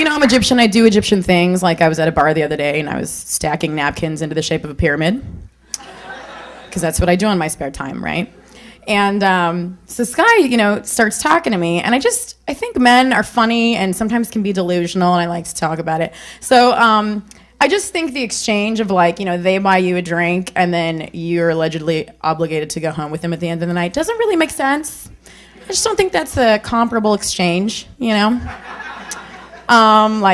I'm Egyptian. I do Egyptian things. Like I was at a bar the other day and I was stacking napkins into the shape of a pyramid. Because that's what I do in my spare time, right? And so this guy, starts talking to me. And I think men are funny and sometimes can be delusional. And I like to talk about it. So I just think the exchange of they buy you a drink and then you're allegedly obligated to go home with them at the end of the night doesn't really make sense. I just don't think that's a comparable exchange, Like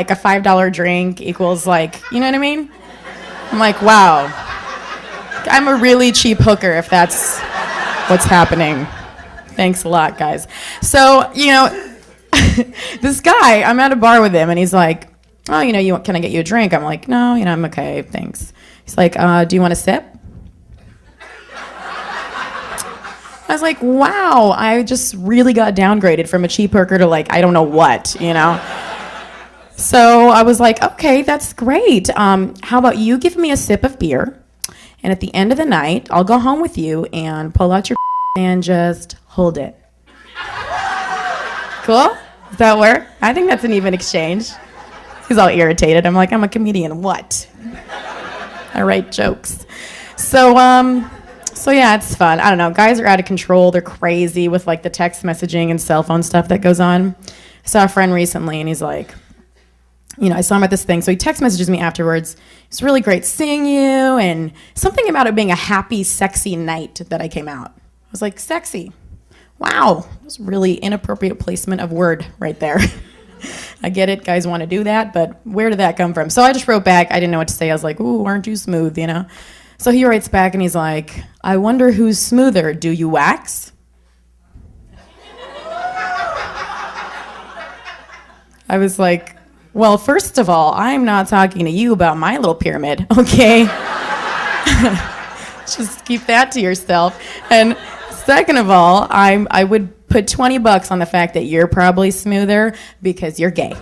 a $5 drink equals you know what I mean? I'm like, wow. I'm a really cheap hooker if that's what's happening. Thanks a lot, guys. So, this guy, I'm at a bar with him and he's like, oh, can I get you a drink? I'm like, no, I'm okay, thanks. He's like, do you want a sip? I was like, wow, I just really got downgraded from a cheap hooker to I don't know what, So I was like, okay, that's great. How about you give me a sip of beer, and at the end of the night, I'll go home with you and pull out your and just hold it. Cool? Does that work? I think that's an even exchange. He's all irritated. I'm like, I'm a comedian. What? I write jokes. So yeah, it's fun. I don't know. Guys are out of control. They're crazy with the text messaging and cell phone stuff that goes on. I saw a friend recently and he's like, I saw him at this thing. So he text messages me afterwards. It's really great seeing you. And something about it being a happy, sexy night that I came out. I was like, sexy. Wow. That was really inappropriate placement of word right there. I get it. Guys want to do that. But where did that come from? So I just wrote back. I didn't know what to say. I was like, ooh, aren't you smooth, So he writes back and he's like, I wonder who's smoother. Do you wax? I was like, well, first of all, I'm not talking to you about my little pyramid, okay? Just keep that to yourself. And second of all, I would put $20 on the fact that you're probably smoother because you're gay.